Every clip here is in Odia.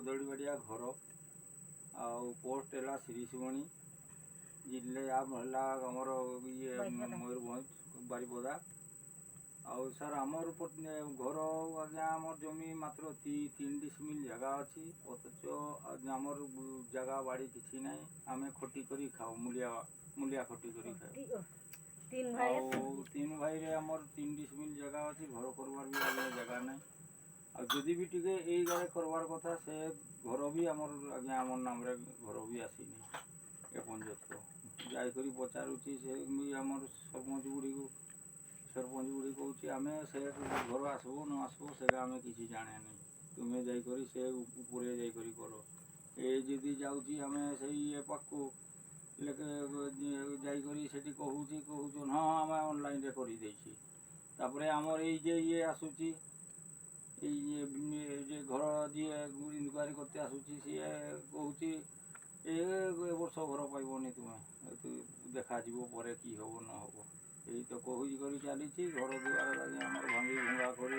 ବଦଳିବାଡ଼ିଆ ଘର ଆଉ ପୋଷ୍ଟ ହେଲା ଶିରିଷମଣି ଜିଲ୍ଲା ହେଲା ଆମର ଇଏ ମୟୂରଭଞ୍ଜ ବାରିପଦା। ଆଉ ସାର୍ ଆମର ଘର ଆଜ୍ଞା ଆମର ଜମି ମାତ୍ର 3 ଡିସିମିଲ୍ ଜାଗା ଅଛି, ଅଥଚ ଆମର ଜାଗା ବାଡ଼ି କିଛି ନାହିଁ। ଆମେ ଖଟି କରି ଖାଉ, ମୂଲିଆ ଖଟି କରି ଖାଉ। ଆଉ 3 ଭାଇରେ ଆମର 3 ଡିସିମିଲ୍ ଜାଗା ଅଛି, ଘର କରବାର ବି ଆଜ୍ଞା ଜାଗା ନାହିଁ। ଆଉ ଯଦି ବି ଟିକେ ଏଇ ଗାଁରେ କରବାର କଥା, ସେ ଘର ବି ଆମର ଆଜ୍ଞା ଆମର ନାମରେ ଘର ବି ଆସିନି ଏପର୍ଯ୍ୟନ୍ତ। ଯାଇକରି ପଚାରୁଛି, ସେ ବି ଆମର ସରପଞ୍ଚ ଗୁଡ଼ିକୁ କହୁଛି ଆମେ ସେ ଘର ଆସିବ ନ ଆସିବ ସେଇଟା ଆମେ କିଛି ଜାଣେନି, ତୁମେ ଯାଇକରି ସେ ଉପରେ ଯାଇକରି କର। ଏ ଯଦି ଯାଉଛି ଆମେ ସେଇ ଇଏ ପାଖକୁ ଯାଇକରି ସେଠି କହୁଛନ୍ ହଁ ଆମେ ଅନଲାଇନ୍ରେ କରିଦେଇଛି। ତାପରେ ଆମର ଏଇ ଯେ ଇଏ ଆସୁଛି, ଏଇ ଯେ ଘର ଯିଏ ଇନକ୍ୱାରି କରତେ ଆସୁଛି, ସିଏ କହୁଛି ଏ ବର୍ଷ ଘର ପାଇବନି ତୁମେ, ଦେଖାଯିବ ପରେ କି ହେବ ନ ହେବ। ଏଇ ତ କହୁଛି କରି ଚାଲିଛି। ଘର ଦୁଆର ଆଜ୍ଞା ଆମର ଭାଙ୍ଗି ଭଙ୍ଗା କରି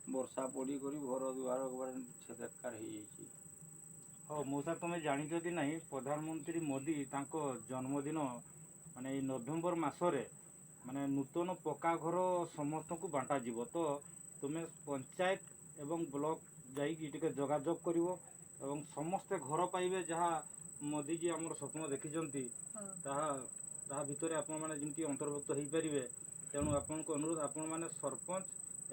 ବର୍ଷା ପଡ଼ିକରି ଘର ଦୁଆର একবার ଛେଦକାର ହେଇଯାଇଛି। ହଉ ମଉସା, ତୁମେ ଜାଣିଛ କି ନାହିଁ ପ୍ରଧାନମନ୍ତ୍ରୀ ମୋଦି ତାଙ୍କ ଜନ୍ମଦିନ ମାନେ ଏଇ ନଭେମ୍ବର ମାସରେ ମାନେ ନୂତନ ପକ୍କା ଘର ସମସ୍ତଙ୍କୁ ବାଣ୍ଟାଯିବ। ତ ତୁମେ ପଞ୍ଚାୟତ ଏବଂ ବ୍ଲକ ଯାଇକି ଟିକେ ଯୋଗାଯୋଗ କରିବ ଏବଂ ସମସ୍ତେ ଘର ପାଇବେ, ଯାହା ମୋଦିଜୀ ଆମର ସ୍ୱପ୍ନ ଦେଖିଛନ୍ତି ତାହା ଭିତରେ ଆପଣମାନେ ଯେମିତି ଅନ୍ତର୍ଭୁକ୍ତ ହୋଇପାରିବେ। ତେଣୁ ଆପଣଙ୍କୁ ଅନୁରୋଧ, ଆପଣମାନେ ସରପଞ୍ଚ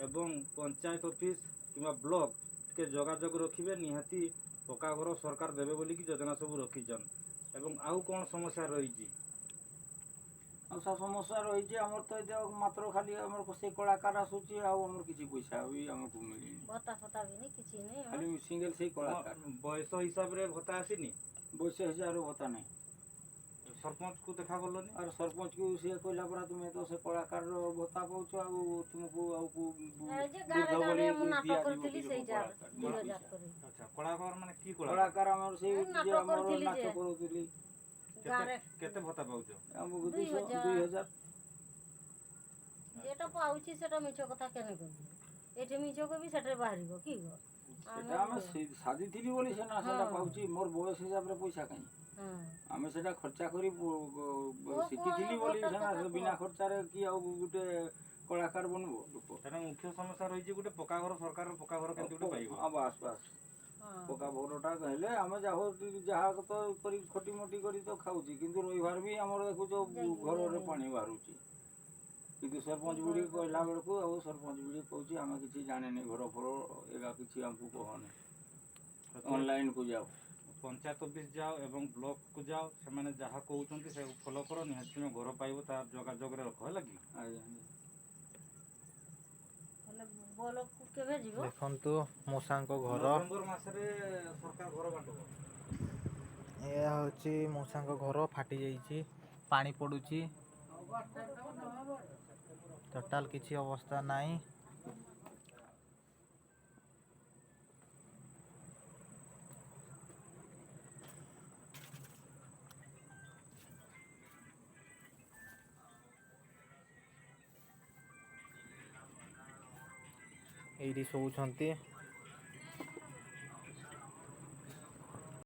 ଏବଂ ପଞ୍ଚାୟତ ଅଫିସ୍ କିମ୍ବା ବ୍ଲକ ଟିକେ ଯୋଗାଯୋଗ ରଖିବେ। ନିହାତି ପକ୍କା ଘର ସରକାର ଦେବେ ବୋଲିକି ଯୋଜନା ସବୁ ରଖିଛନ୍। ଏବଂ ଆଉ କ'ଣ ସମସ୍ୟା ରହିଛି? ଆଉ ସମସ୍ୟା ରହିଛି ଆମର ତ ଏତେ ମାତ୍ର ଖାଲି ଆମର ସେ କଳାକାର ଆସୁଛି, ଆଉ ଆମର କିଛି ପଇସା ବି ଆମକୁ ମିଳିନି, ଖାଲି ସିଙ୍ଗଲ ସେଇ କଳାକାର। ବୟସ ହିସାବରେ ଭତ୍ତା ଆସିନି? ବୟସ ହିସାବରେ ଭତ୍ତା ନାହିଁ। ସରପଞ୍ଚକୁ ଦେଖା କଲନି? ଆର୍ ସରପଞ୍ଚକୁ ସିଏ କହିଲା ପରା ତୁମେ ତ ସେ କଳାକାରର ଭତ୍ତା ପାଉଛ, ଆଉ ତୁମକୁ ଆଉ କଳାକାର ମାନେ କି କଳାକାର? ଆମର ସେଇ ଆମର ନାଚ କରୁଥିଲି। କେତେ ଭତ୍ତା ପାଉଛ? ଆମକୁ 2000। যেটা পাউছি সেটা মিছ কথা কেন কইবি? এটি মিছ কইবি সেটা বাহারিব কি গো? সেটা আমি সাজিଥିଲି বলি সেটা পাউছি, মোর বয়স হিসাବରେ পয়সা কাଇଁ? ଆମେ ସେଟା ଖର୍ଚ୍ଚା କରି ଶିଖିଥିଲି ବୋଲି ସେନା ବିନା ଖର୍ଚ୍ଚାରେ କି ଆଉ ଗୋଟେ କଳାକାର ବନିବ ଲୋକ? ସେଟା ମୁଖ୍ୟ ସମସ୍ୟା ରହିଛି, ଗୋଟେ ପକ୍କା ଘର ସରକାର ପକ୍କା ଘର କେମିତି ଗୋଟେ ପାଇବ? ବାସ୍ ପକ୍କା ଘରଟା ହେଲେ ଆମେ ଯାହା ତ କରି ଖଟିମଟି କରି ତ ଖାଉଛି, କିନ୍ତୁ ରହିବାର ବି ଆମର ଦେଖୁଛ ଘରରେ ପାଣି ବାହାରୁଛି। କିନ୍ତୁ ସରପଞ୍ଚ ଗୁଡ଼ିକ କହିଲା ବେଳକୁ ଆଉ ସରପଞ୍ଚ ଗୁଡ଼ିକ କହୁଛି ଆମେ କିଛି ଜାଣିନି, ଘର ଫର ଏଗା କିଛି ଆମକୁ କହନି, ଅନଲାଇନ୍କୁ ଯାଅ। ପଞ୍ଚାୟତ ଅଫିସ୍ ଯାଅ ଏବଂ ବ୍ଲକକୁ ଯାଅ, ସେମାନେ ଯାହା କହୁଛନ୍ତି ସେ ଫଲୋ କର, ନିହାତି ତୁମେ ଘର ପାଇବ। ତା ଯୋଗାଯୋଗରେ ରଖ, ହେଲା କି? ଦେଖନ୍ତୁ ମୂଷାଙ୍କ ଘର, ନଭେମ୍ବର ମାସରେ ସରକାର ଘର ବାଣ୍ଟିବ। ଏହା ହେଉଛି ମୂଷାଙ୍କ ଘର, ଫାଟି ଯାଇଛି, ପାଣି ପଡ଼ୁଛି, ଟୋଟାଲ କିଛି ଅବସ୍ଥା ନାହିଁ। ଏଇଠି ଶୋଉଛନ୍ତି।